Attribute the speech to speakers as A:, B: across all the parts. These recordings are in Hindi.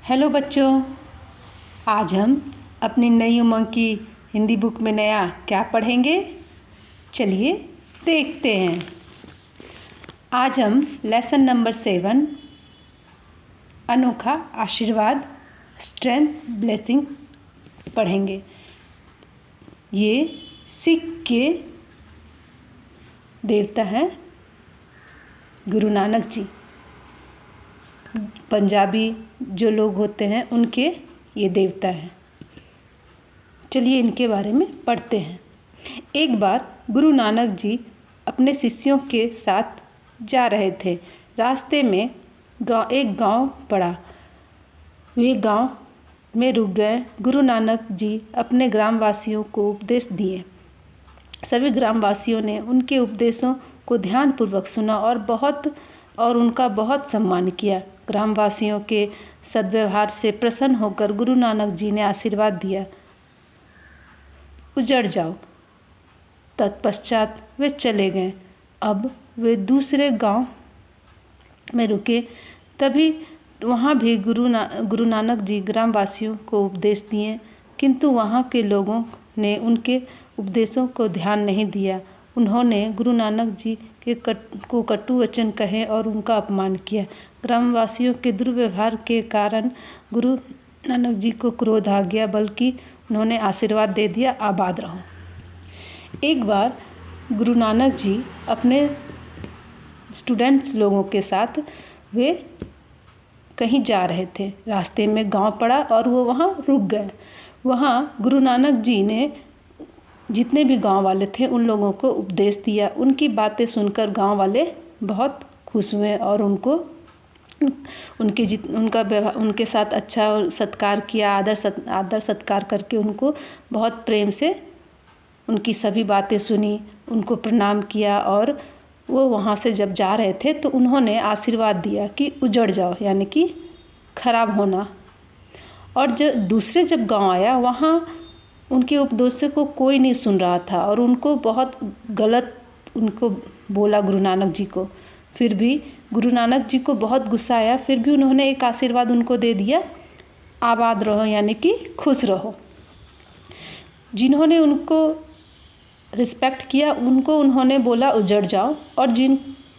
A: हेलो बच्चों, आज हम अपनी नई उमंग की हिंदी बुक में नया क्या पढ़ेंगे। चलिए देखते हैं। आज हम लेसन नंबर 7 अनोखा आशीर्वाद स्ट्रेंथ ब्लेसिंग पढ़ेंगे। ये सिख के देवता हैं गुरु नानक जी। पंजाबी जो लोग होते हैं उनके ये देवता हैं। चलिए इनके बारे में पढ़ते हैं। एक बार गुरु नानक जी अपने शिष्यों के साथ जा रहे थे। रास्ते में एक गांव पड़ा। वे गांव में रुक गए। गुरु नानक जी अपने ग्रामवासियों को उपदेश दिए। सभी ग्रामवासियों ने उनके उपदेशों को ध्यानपूर्वक सुना और उनका बहुत सम्मान किया। ग्रामवासियों के सद्व्यवहार से प्रसन्न होकर गुरु नानक जी ने आशीर्वाद दिया, उजड़ जाओ। तत्पश्चात वे चले गए। अब वे दूसरे गांव में रुके। तभी वहां भी गुरु नानक जी ग्रामवासियों को उपदेश दिए, किंतु वहां के लोगों ने उनके उपदेशों को ध्यान नहीं दिया। उन्होंने गुरु नानक जी को कटु वचन कहे और उनका अपमान किया। ग्रामवासियों के दुर्व्यवहार के कारण गुरु नानक जी को क्रोध आ गया, बल्कि उन्होंने आशीर्वाद दे दिया, आबाद रहो। एक बार गुरु नानक जी अपने स्टूडेंट्स लोगों के साथ वे कहीं जा रहे थे। रास्ते में गांव पड़ा और वो वहाँ रुक गए। वहाँ गुरु नानक जी ने जितने भी गांव वाले थे उन लोगों को उपदेश दिया। उनकी बातें सुनकर गांव वाले बहुत खुश हुए और उनके साथ अच्छा सत्कार किया। आदर सत्कार करके उनको बहुत प्रेम से उनकी सभी बातें सुनी, उनको प्रणाम किया। और वो वहाँ से जब जा रहे थे तो उन्होंने आशीर्वाद दिया कि उजड़ जाओ, यानी कि खराब होना। और जब गांव आया, वहाँ उनके उपदेशों को कोई नहीं सुन रहा था और उनको बहुत गलत बोला गुरु नानक जी को। फिर भी गुरु नानक जी को बहुत गुस्सा आया। फिर भी उन्होंने एक आशीर्वाद उनको दे दिया, आबाद रहो, यानी कि खुश रहो। जिन्होंने उनको रिस्पेक्ट किया उनको उन्होंने बोला उजड़ जाओ, और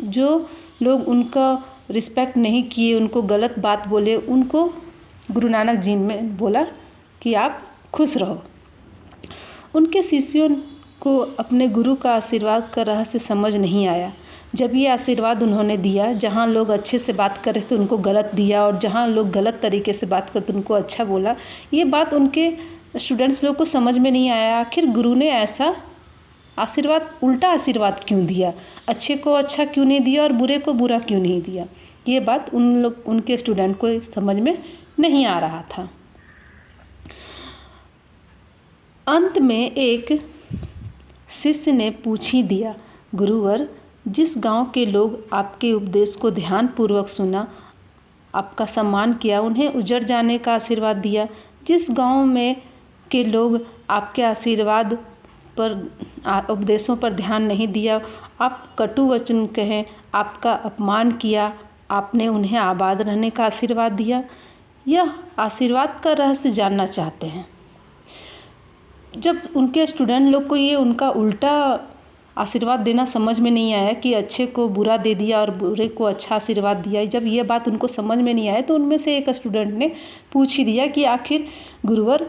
A: जो लोग उनका रिस्पेक्ट नहीं किए, उनको गलत बात बोले, उनको गुरु नानक जी ने बोला कि आप खुश रहो। उनके शिष्यों को अपने गुरु का आशीर्वाद का रहस्य समझ नहीं आया। जब ये आशीर्वाद उन्होंने दिया, जहाँ लोग अच्छे से बात कर रहे थे उनको गलत दिया, और जहाँ लोग गलत तरीके से बात करते उनको अच्छा बोला। ये बात उनके स्टूडेंट्स लोग को समझ में नहीं आया। आखिर गुरु ने ऐसा उल्टा आशीर्वाद क्यों दिया? अच्छे को अच्छा क्यों नहीं दिया और बुरे को बुरा क्यों नहीं दिया? ये बात उनके स्टूडेंट को समझ में नहीं आ रहा था। अंत में एक शिष्य ने पूछ ही दिया, गुरुवर, जिस गांव के लोग आपके उपदेश को ध्यानपूर्वक सुना, आपका सम्मान किया, उन्हें उजड़ जाने का आशीर्वाद दिया, जिस गांव में के लोग आपके आशीर्वाद पर उपदेशों पर ध्यान नहीं दिया, आप कटु वचन कहें, आपका अपमान किया, आपने उन्हें आबाद रहने का आशीर्वाद दिया। यह आशीर्वाद का रहस्य जानना चाहते हैं। जब उनके स्टूडेंट लोग को ये उनका उल्टा आशीर्वाद देना समझ में नहीं आया कि अच्छे को बुरा दे दिया और बुरे को अच्छा आशीर्वाद दिया, जब ये बात उनको समझ में नहीं आया तो उनमें से एक स्टूडेंट ने पूछ ही दिया कि आखिर गुरुवर,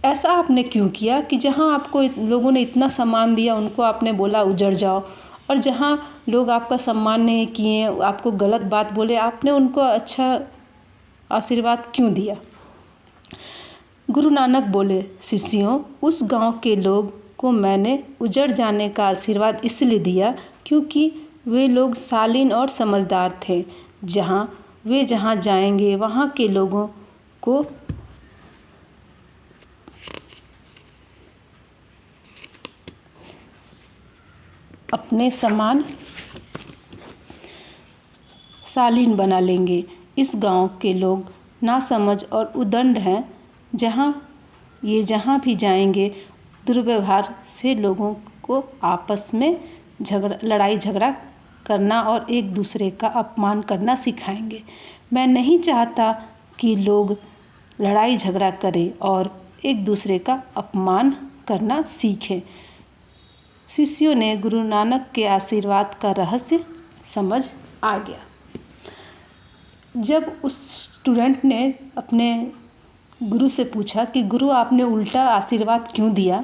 A: ऐसा आपने क्यों किया कि जहाँ आपको लोगों ने इतना सम्मान दिया उनको आपने बोला उजड़ जाओ, और जहाँ लोग आपका सम्मान नहीं किए, आपको गलत बात बोले, आपने उनको अच्छा आशीर्वाद क्यों दिया? गुरु नानक बोले, शिष्यों, उस गांव के लोग को मैंने उजड़ जाने का आशीर्वाद इसलिए दिया क्योंकि वे लोग शालीन और समझदार थे। जहाँ जाएंगे वहाँ के लोगों को अपने समान शालीन बना लेंगे। इस गांव के लोग नासमझ और उद्दंड हैं। जहाँ भी जाएंगे दुर्व्यवहार से लोगों को आपस में लड़ाई झगड़ा करना और एक दूसरे का अपमान करना सिखाएंगे। मैं नहीं चाहता कि लोग लड़ाई झगड़ा करें और एक दूसरे का अपमान करना सीखें। शिष्यों ने गुरु नानक के आशीर्वाद का रहस्य समझ आ गया। जब उस स्टूडेंट ने अपने गुरु से पूछा कि गुरु आपने उल्टा आशीर्वाद क्यों दिया,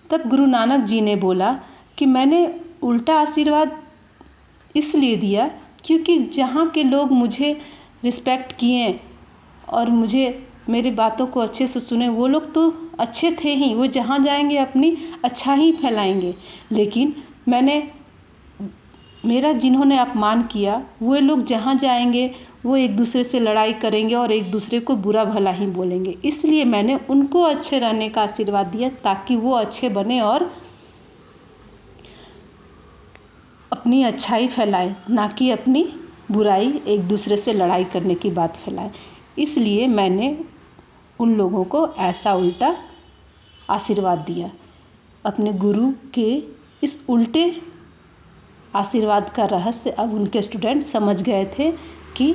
A: तब गुरु नानक जी ने बोला कि मैंने उल्टा आशीर्वाद इसलिए दिया क्योंकि जहाँ के लोग मुझे रिस्पेक्ट किए और मुझे मेरी बातों को अच्छे से सुने, वो लोग तो अच्छे थे ही, वो जहाँ जाएंगे अपनी अच्छा ही फैलाएंगे। लेकिन मेरा जिन्होंने अपमान किया, वो लोग जहाँ जाएंगे वो एक दूसरे से लड़ाई करेंगे और एक दूसरे को बुरा भला ही बोलेंगे। इसलिए मैंने उनको अच्छे रहने का आशीर्वाद दिया ताकि वो अच्छे बने और अपनी अच्छाई फैलाएं, ना कि अपनी बुराई एक दूसरे से लड़ाई करने की बात फैलाएं। इसलिए मैंने उन लोगों को ऐसा उल्टा आशीर्वाद दिया। अपने गुरु के इस उल्टे आशीर्वाद का रहस्य अब उनके स्टूडेंट समझ गए थे कि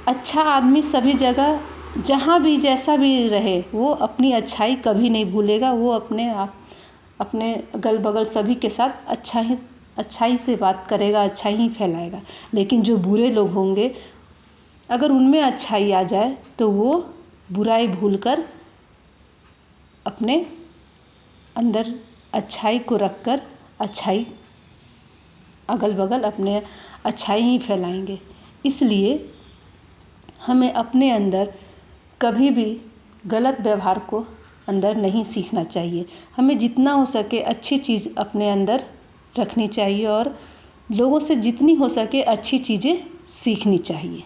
A: अच्छा आदमी सभी जगह जहाँ भी जैसा भी रहे वो अपनी अच्छाई कभी नहीं भूलेगा। वो अपने अगल बगल सभी के साथ अच्छाई से बात करेगा, अच्छाई ही फैलाएगा। लेकिन जो बुरे लोग होंगे, अगर उनमें अच्छाई आ जाए तो वो बुराई भूलकर अपने अंदर अच्छाई को रखकर अच्छाई अगल बगल अपने अच्छाई ही फैलाएंगे। इसलिए हमें अपने अंदर कभी भी गलत व्यवहार को अंदर नहीं सीखना चाहिए। हमें जितना हो सके अच्छी चीज़ अपने अंदर रखनी चाहिए और लोगों से जितनी हो सके अच्छी चीज़ें सीखनी चाहिए।